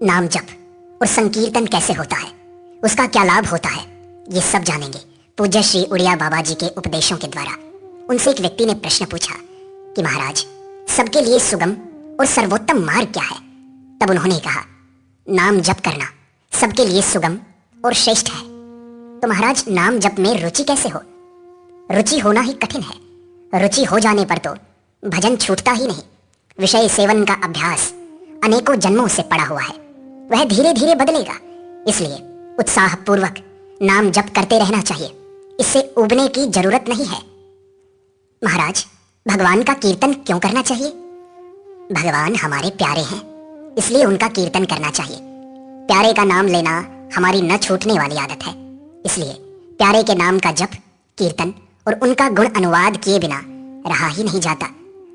नाम जप और संकीर्तन कैसे होता है, उसका क्या लाभ होता है, ये सब जानेंगे पूज्य श्री उड़िया बाबा जी के उपदेशों के द्वारा। उनसे एक व्यक्ति ने प्रश्न पूछा कि महाराज, सबके लिए सुगम और सर्वोत्तम मार्ग क्या है? तब उन्होंने कहा, नाम जप करना सबके लिए सुगम और श्रेष्ठ है। तो महाराज, नाम जप में रुचि कैसे हो? रुचि होना ही कठिन है। रुचि हो जाने पर तो भजन छूटता ही नहीं। विषय सेवन का अभ्यास अनेकों जन्मों से पड़ा हुआ है, वह धीरे धीरे बदलेगा। इसलिए उत्साह पूर्वक नाम जप करते रहना चाहिए, इससे उबने की जरूरत नहीं है। महाराज, भगवान का कीर्तन क्यों करना चाहिए? भगवान हमारे प्यारे हैं, इसलिए उनका कीर्तन करना चाहिए। प्यारे का नाम लेना हमारी न छूटने वाली आदत है, इसलिए प्यारे के नाम का जप, कीर्तन और उनका गुण अनुवाद किए बिना रहा ही नहीं जाता।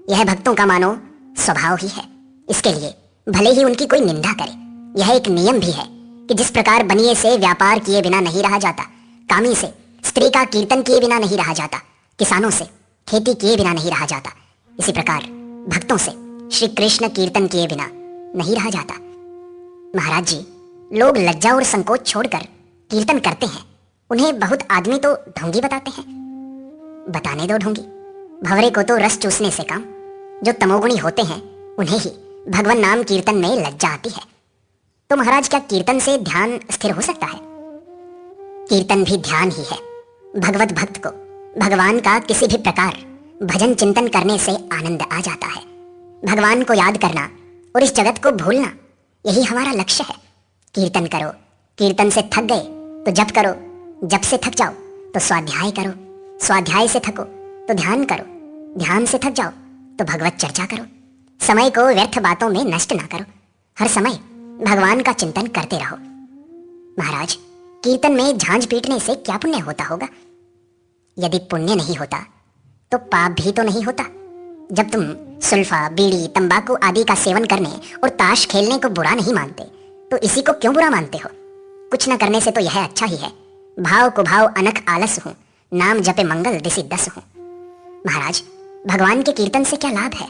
यह भक्तों का मानो स्वभाव ही है। इसके लिए भले ही उनकी कोई निंदा करे, यह एक नियम भी है कि जिस प्रकार बनिए से व्यापार किए बिना नहीं रहा जाता, कामी से स्त्री का कीर्तन किए बिना नहीं रहा जाता, किसानों से खेती किए बिना नहीं रहा जाता, इसी प्रकार भक्तों से श्री कृष्ण कीर्तन किए बिना नहीं रहा जाता। महाराज जी, लोग लज्जा और संकोच छोड़कर कीर्तन करते हैं। उन्हें बहुत आदमी तो ढोंगी बताते हैं। बताने दो ढोंगी, भंवरे को तो रस चूसने से काम। जो तमोगुणी होते हैं उन्हें ही भगवान नाम कीर्तन में लज्जा आती है। तो महाराज, क्या कीर्तन से ध्यान स्थिर हो सकता है? कीर्तन भी ध्यान ही है। भगवत भक्त को भगवान का किसी भी प्रकार भजन चिंतन करने से आनंद आ जाता है। भगवान को याद करना और इस जगत को भूलना, यही हमारा लक्ष्य है। कीर्तन करो, कीर्तन से थक गए तो जप करो, जप से थक जाओ तो स्वाध्याय करो, स्वाध्याय से थको तो ध्यान करो, ध्यान से थक जाओ तो भगवत चर्चा करो। समय को व्यर्थ बातों में नष्ट ना करो, हर समय भगवान का चिंतन करते रहो। महाराज, कीर्तन में झांझ पीटने से क्या पुण्य होता होगा? यदि पुण्य नहीं होता तो पाप भी तो नहीं होता। जब तुम सुल्फा, बीड़ी, तंबाकू आदि का सेवन करने और ताश खेलने को बुरा नहीं मानते, तो इसी को क्यों बुरा मानते हो? कुछ न करने से तो यह अच्छा ही है। भाव को भाव अनख आलस हूं, नाम जपे मंगल दिसि दस हूं। महाराज, भगवान के कीर्तन से क्या लाभ है?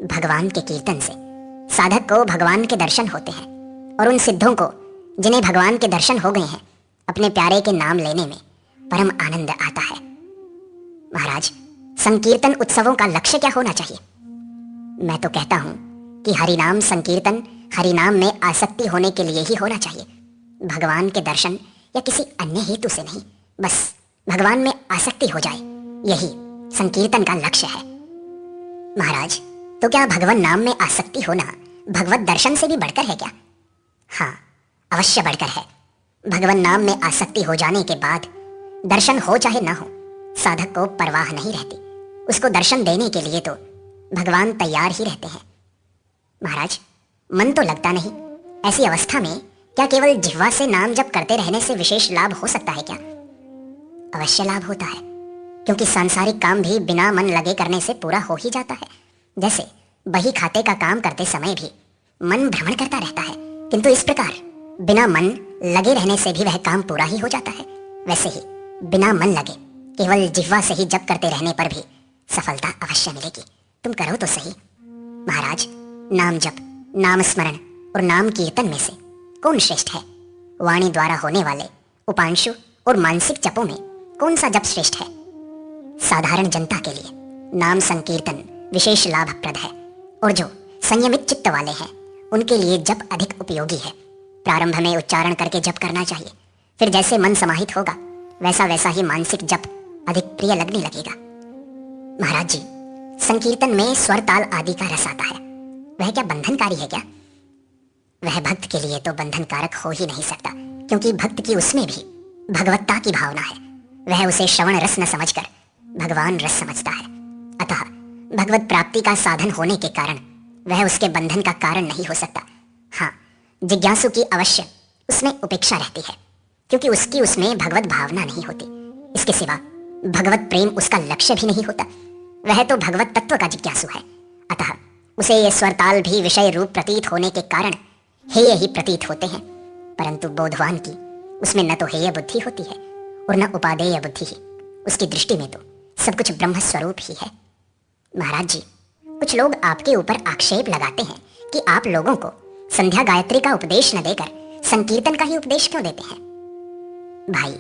भगवान के कीर्तन से साधक को भगवान के दर्शन होते हैं, और उन सिद्धों को जिन्हें भगवान के दर्शन हो गए हैं, अपने प्यारे के नाम लेने में परम आनंद आता है। महाराज, संकीर्तन उत्सवों का लक्ष्य क्या होना चाहिए? मैं तो कहता हूं कि हरिनाम संकीर्तन हरिनाम में आसक्ति होने के लिए ही होना चाहिए, भगवान के दर्शन या किसी अन्य हेतु से नहीं। बस भगवान में आसक्ति हो जाए, यही संकीर्तन का लक्ष्य है। महाराज, तो क्या भगवान नाम में आसक्ति होना भगवत दर्शन से भी बढ़कर है क्या? हाँ, अवश्य बढ़कर है। भगवान नाम में आसक्ति हो जाने के बाद दर्शन हो चाहे ना हो, साधक को परवाह नहीं रहती। उसको दर्शन देने के लिए तो भगवान तैयार ही रहते हैं। महाराज, मन तो लगता नहीं, ऐसी अवस्था में क्या केवल जिह्वा से नाम जप करते रहने से विशेष लाभ हो सकता है क्या? अवश्य लाभ होता है, क्योंकि सांसारिक काम भी बिना मन लगे करने से पूरा हो ही जाता है। जैसे बही खाते का काम करते समय भी मन भ्रमण करता रहता है, किंतु इस प्रकार बिना मन लगे रहने से भी वह काम पूरा ही हो जाता है। वैसे ही बिना मन लगे केवल जिह्वा से ही जप करते रहने पर भी सफलता अवश्य मिलेगी। तुम करो तो सही। महाराज, नाम जप, नाम स्मरण और नाम कीर्तन में से कौन श्रेष्ठ है? वाणी द्वारा होने वाले उपांशु और मानसिक जपों में कौन सा जप श्रेष्ठ है? साधारण जनता के लिए नाम संकीर्तन विशेष लाभप्रद है, और जो संयमित चित्त वाले हैं उनके लिए जप अधिक उपयोगी है। प्रारंभ में उच्चारण करके जप करना चाहिए, फिर जैसे मन समाहित होगा वैसा वैसा ही मानसिक जप अधिक प्रिय लगने लगेगा। महाराज जी, संकीर्तन में स्वर ताल आदि का रस आता है, वह क्या बंधनकारी है क्या? वह भक्त के लिए तो बंधनकारक हो ही नहीं सकता, क्योंकि भक्त की उसमें भी भगवत्ता की भावना है। वह उसे श्रवण रस न समझकर भगवान रस समझता है। अतः भगवत प्राप्ति का साधन होने के कारण वह उसके बंधन का कारण नहीं हो सकता। हाँ, जिज्ञासु की अवश्य उसमें उपेक्षा रहती है, क्योंकि उसकी उसमें भगवत भावना नहीं होती। इसके सिवा भगवत प्रेम उसका लक्ष्य भी नहीं होता। वह तो भगवत तत्व का जिज्ञासु है। अतः उसे ये स्वरताल भी विषय रूप प्रतीत होने के कारण हेय ही प्रतीत होते हैं, परंतु बोधवान की उसमें न तो हेय बुद्धि होती है और न उपादेय बुद्धि ही। उसकी दृष्टि में तो सब कुछ ब्रह्म स्वरूप ही है। महाराज जी, कुछ लोग आपके ऊपर आक्षेप लगाते हैं कि आप लोगों को संध्या गायत्री का उपदेश न देकर संकीर्तन का ही उपदेश क्यों देते हैं? भाई,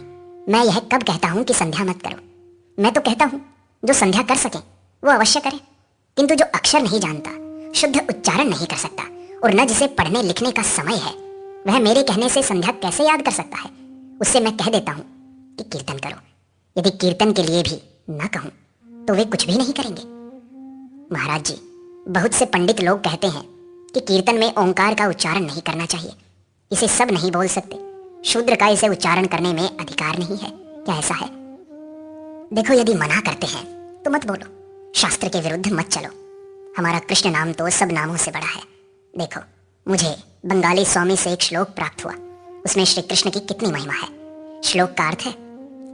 मैं यह कब कहता हूं कि संध्या मत करो? मैं तो कहता हूं जो संध्या कर सके वो अवश्य करे, किंतु जो अक्षर नहीं जानता, शुद्ध उच्चारण नहीं कर सकता और न जिसे पढ़ने लिखने का समय है, वह मेरे कहने से संध्या कैसे याद कर सकता है? उससे मैं कह देता हूं कि कीर्तन करो। यदि कीर्तन के लिए भी न कहूं तो वे कुछ भी नहीं करेंगे। महाराज जी, बहुत से पंडित लोग कहते हैं कि कीर्तन में ओंकार का उच्चारण नहीं करना चाहिए, इसे सब नहीं बोल सकते, शूद्र का इसे उच्चारण करने में अधिकार नहीं है। क्या ऐसा है? देखो, यदि मना करते हैं तो मत बोलो, शास्त्र के विरुद्ध मत चलो। हमारा कृष्ण नाम तो सब नामों से बड़ा है। देखो, मुझे बंगाली स्वामी से एक श्लोक प्राप्त हुआ, उसमें श्री कृष्ण की कितनी महिमा है। श्लोक का अर्थ है,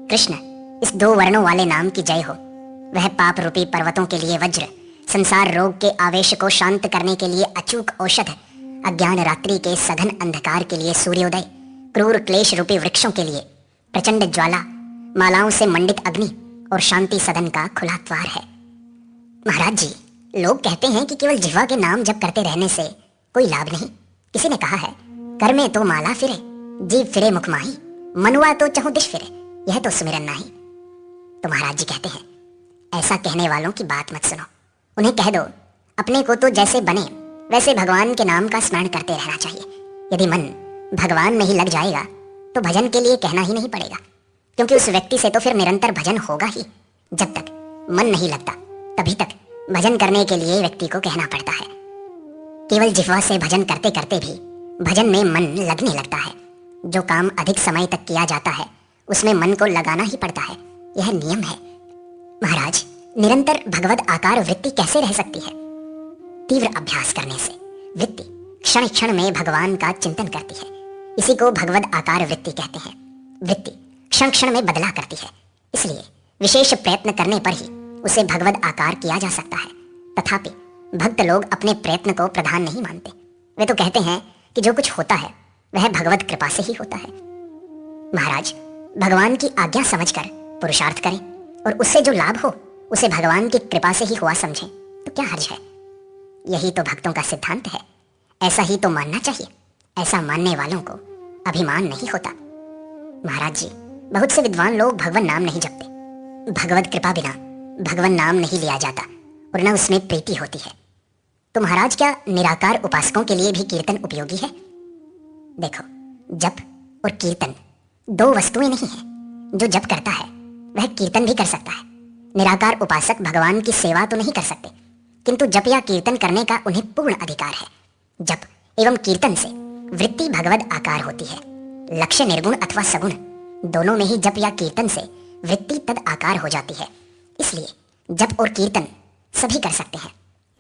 कृष्ण इस 2 वर्णों वाले नाम की जय हो। वह पाप रूपी पर्वतों के लिए वज्र, संसार रोग के आवेश को शांत करने के लिए अचूक औषध, अज्ञान रात्रि के सघन अंधकार के लिए सूर्योदय, क्रूर क्लेश रूपी वृक्षों के लिए प्रचंड ज्वाला, मालाओं से मंडित अग्नि और शांति सदन का खुला द्वार है। महाराज जी, लोग कहते हैं कि केवल जिह्वा के नाम जप करते रहने से कोई लाभ नहीं। किसी ने कहा है, कर में तो माला फिरे, जीव फिरे मुख माही, मनुआ तो चहुं दिश फिरे, यह तो सुमिरन नाही। तो महाराज जी कहते हैं, ऐसा कहने वालों की बात मत सुनो। उन्हें कह दो, अपने को तो जैसे बने वैसे भगवान के नाम का स्मरण करते रहना चाहिए। यदि मन भगवान में ही लग जाएगा तो भजन के लिए कहना ही नहीं पड़ेगा, क्योंकि उस व्यक्ति से तो फिर निरंतर भजन होगा ही। जब तक मन नहीं लगता तभी तक भजन करने के लिए व्यक्ति को कहना पड़ता है। केवल जिह्वा से भजन करते करते भी भजन में मन लगने लगता है। जो काम अधिक समय तक किया जाता है उसमें मन को लगाना ही पड़ता है, यह नियम है। महाराज, निरंतर भगवद आकार वृत्ति कैसे रह सकती है? तीव्र अभ्यास करने से वृत्ति क्षण क्षण में भगवान का चिंतन करती है। इसी को भगवद आकार वृत्ति कहते हैं। वृत्ति क्षण क्षण में बदला करती है, इसलिए विशेष प्रयत्न करने पर ही उसे भगवद आकार किया जा सकता है। तथापि भक्त लोग अपने प्रयत्न को प्रधान नहीं मानते। वे तो कहते हैं कि जो कुछ होता है वह भगवत कृपा से ही होता है। महाराज, भगवान की आज्ञा समझकर पुरुषार्थ करें और उससे जो लाभ हो उसे भगवान की कृपा से ही हुआ समझें तो क्या हर्ज है? यही तो भक्तों का सिद्धांत है। ऐसा ही तो मानना चाहिए। ऐसा मानने वालों को अभिमान नहीं होता। महाराज जी, बहुत से विद्वान लोग भगवान नाम नहीं जपते। भगवत कृपा बिना भगवान नाम नहीं लिया जाता और न उसमें प्रीति होती है। तो महाराज, क्या निराकार उपासकों के लिए भी कीर्तन उपयोगी है? देखो, जप और कीर्तन 2 वस्तुएं नहीं हैं। जो जप करता है वह कीर्तन भी कर सकता है। निराकार उपासक भगवान की सेवा तो नहीं कर सकते, किंतु जप या कीर्तन करने का उन्हें पूर्ण अधिकार है। जप एवं कीर्तन से वृत्ति भगवद आकार होती है। लक्ष्य निर्गुण अथवा सगुण, दोनों में ही जप या कीर्तन से वृत्ति तद आकार हो जाती है। इसलिए जप और कीर्तन सभी कर सकते हैं,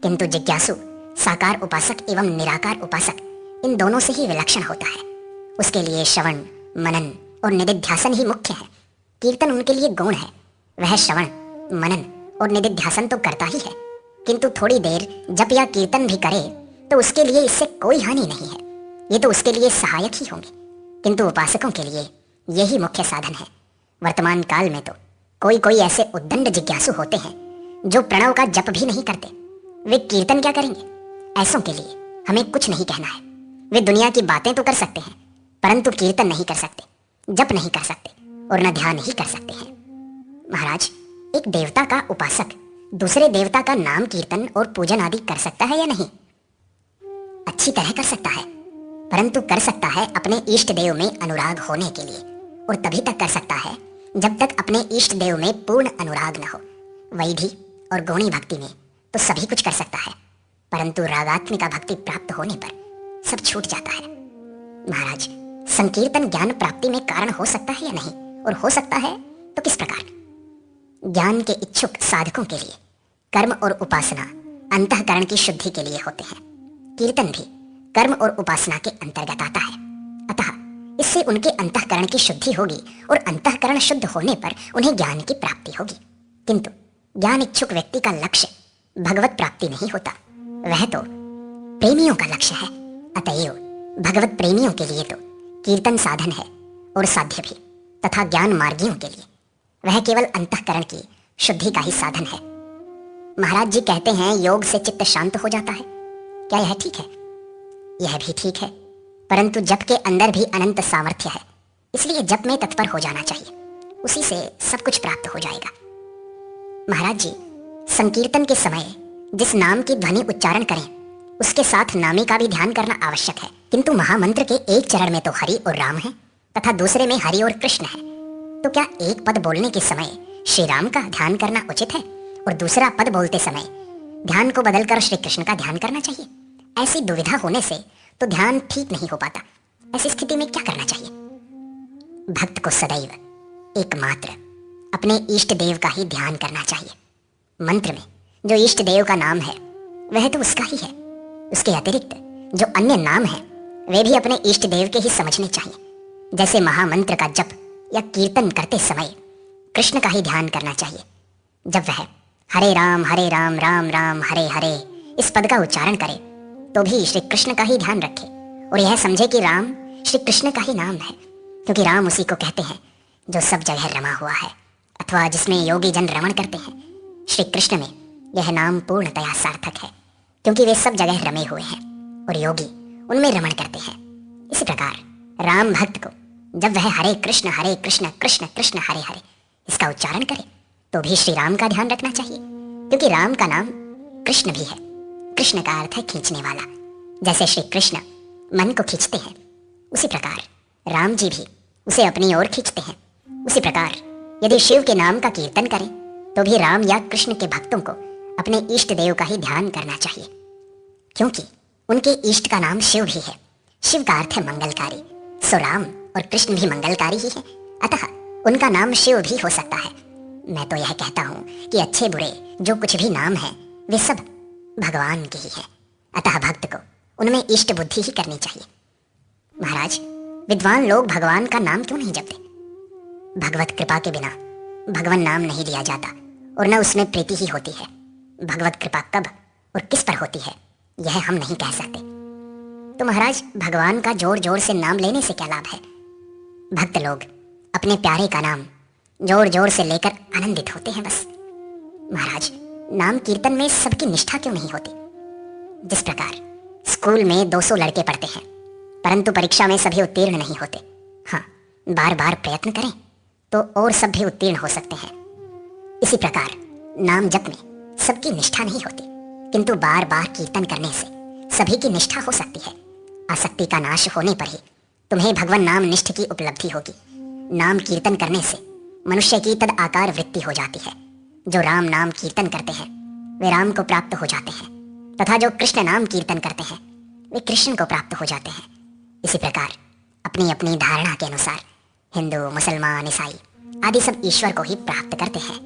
किंतु जिज्ञासु साकार उपासक एवं निराकार उपासक इन दोनों से ही विलक्षण होता है। उसके लिए श्रवण, मनन और निधिध्यासन ही मुख्य है। कीर्तन उनके लिए गौण है। वह श्रवण, मनन और निधिध्यासन तो करता ही है, किंतु थोड़ी देर जप या कीर्तन भी करे तो उसके लिए इससे कोई हानि नहीं है। ये तो उसके लिए सहायक ही होंगे, किंतु उपासकों के लिए यही मुख्य साधन है। वर्तमान काल में तो कोई कोई ऐसे उद्दंड जिज्ञासु होते हैं जो प्रणव का जप भी नहीं करते। वे कीर्तन क्या करेंगे? ऐसों के लिए हमें कुछ नहीं कहना है। वे दुनिया की बातें तो कर सकते हैं, परंतु कीर्तन नहीं कर सकते, जप नहीं कर सकते और न ध्यान ही कर सकते हैं। महाराज, एक देवता का उपासक दूसरे देवता का नाम कीर्तन और पूजन आदि कर सकता है या नहीं? अच्छी तरह कर सकता है, परंतु कर सकता है अपने इष्ट देव में अनुराग होने के लिए, और तभी तक कर सकता है जब तक अपने इष्ट देव में पूर्ण अनुराग न हो। वैधि और गौणी भक्ति में तो सभी कुछ कर सकता है, परंतु रागात्मिका भक्ति प्राप्त होने पर सब छूट जाता है। महाराज, संकीर्तन ज्ञान प्राप्ति में कारण हो सकता है या नहीं, और हो सकता है तो किस प्रकार? ज्ञान के इच्छुक साधकों के लिए कर्म और उपासना अंतःकरण की शुद्धि के लिए होते हैं। कीर्तन भी कर्म और उपासना के अंतर्गत आता है। अतः इससे उनके अंतःकरण की शुद्धि होगी और अंतःकरण शुद्ध होने पर उन्हें ज्ञान की प्राप्ति होगी। किंतु ज्ञान इच्छुक व्यक्ति का लक्ष्य भगवत प्राप्ति नहीं होता, वह तो प्रेमियों का लक्ष्य है। अतएव भगवत प्रेमियों के लिए तो कीर्तन साधन है और साध्य भी, तथा ज्ञान मार्गियों के लिए वह केवल अंतःकरण की शुद्धि का ही साधन है। महाराज जी कहते हैं योग से चित्त शांत हो जाता है। क्या यह ठीक है? यह भी ठीक है, परंतु जप के अंदर भी अनंत सामर्थ्य है, इसलिए जप में तत्पर हो जाना चाहिए, उसी से सब कुछ प्राप्त हो जाएगा। महाराज जी, संकीर्तन के समय जिस नाम की ध्वनि उच्चारण करें उसके साथ नामी का भी ध्यान करना आवश्यक है, किंतु महामंत्र के एक चरण में तो हरि और राम है तथा दूसरे में हरि और कृष्ण है, तो क्या एक पद बोलने के समय श्री राम का ध्यान करना उचित है और दूसरा पद बोलते समय ध्यान को बदलकर श्री कृष्ण का ध्यान करना चाहिए? ऐसी दुविधा होने से तो ध्यान ठीक नहीं हो पाता। ऐसी स्थिति में क्या करना चाहिए? भक्त को सदैव एकमात्र अपने इष्ट देव का ही ध्यान करना चाहिए। मंत्र में जो इष्ट देव का नाम है वह तो उसका ही है, उसके अतिरिक्त जो अन्य नाम है वे भी अपने इष्ट देव के ही समझने चाहिए। जैसे महामंत्र का जप या कीर्तन करते समय कृष्ण का ही ध्यान करना चाहिए। जब वह हरे राम राम राम हरे हरे इस पद का उच्चारण करे तो भी श्री कृष्ण का ही ध्यान रखे और यह समझे कि राम श्री कृष्ण का ही नाम है, क्योंकि राम उसी को कहते हैं जो सब जगह रमा हुआ है, अथवा जिसमें योगी जन रमण करते हैं। श्री कृष्ण में यह नाम पूर्णतया सार्थक है, क्योंकि वे सब जगह रमे हुए हैं और योगी उनमें रमण करते हैं। इसी प्रकार राम भक्त को जब वह हरे कृष्ण कृष्ण कृष्ण हरे हरे इसका उच्चारण करे तो भी श्री राम का ध्यान रखना चाहिए, क्योंकि राम का नाम कृष्ण भी है। कृष्ण का अर्थ है खींचने वाला। जैसे श्री कृष्ण मन को खींचते हैं, उसी प्रकार राम जी भी उसे अपनी ओर खींचते हैं। उसी प्रकार यदि शिव के नाम का कीर्तन करें तो भी राम या कृष्ण के भक्तों को अपने इष्ट देव का ही ध्यान करना चाहिए, क्योंकि उनके इष्ट का नाम शिव भी है। शिव का अर्थ है मंगलकारी, सो राम और कृष्ण भी मंगलकारी ही है, अतः उनका नाम शिव भी हो सकता है। मैं तो यह कहता हूँ कि अच्छे बुरे जो कुछ भी नाम है वे सब भगवान के ही है, अतः भक्त को उनमें इष्ट बुद्धि ही करनी चाहिए। महाराज, विद्वान लोग भगवान का नाम क्यों नहीं जपते? भगवत कृपा के बिना भगवान नाम नहीं लिया जाता और न उसमें प्रीति ही होती है। भगवत कृपा कब और किस पर होती है यह हम नहीं कह सकते। तो महाराज, भगवान का जोर जोर से नाम लेने से क्या लाभ है? भक्त लोग अपने प्यारे का नाम जोर जोर से लेकर आनंदित होते हैं बस। महाराज, नाम कीर्तन में सबकी निष्ठा क्यों नहीं होती? जिस प्रकार स्कूल में 200 लड़के पढ़ते हैं परंतु परीक्षा में सभी उत्तीर्ण नहीं होते, हाँ, बार बार प्रयत्न करें तो और सब भी उत्तीर्ण हो सकते हैं। इसी प्रकार नाम जप में सबकी निष्ठा नहीं होती, किंतु बार बार कीर्तन करने से सभी की निष्ठा हो सकती है। आसक्ति का नाश होने पर ही तुम्हें भगवान नाम निष्ठ की उपलब्धि होगी। नाम कीर्तन करने से मनुष्य की तद आकार वृत्ति हो जाती है। जो राम नाम कीर्तन करते हैं वे राम को प्राप्त हो जाते हैं, तथा जो कृष्ण नाम कीर्तन करते हैं वे कृष्ण को प्राप्त हो जाते हैं। इसी प्रकार अपनी अपनी धारणा के अनुसार हिंदू, मुसलमान, ईसाई आदि सब ईश्वर को ही प्राप्त करते हैं।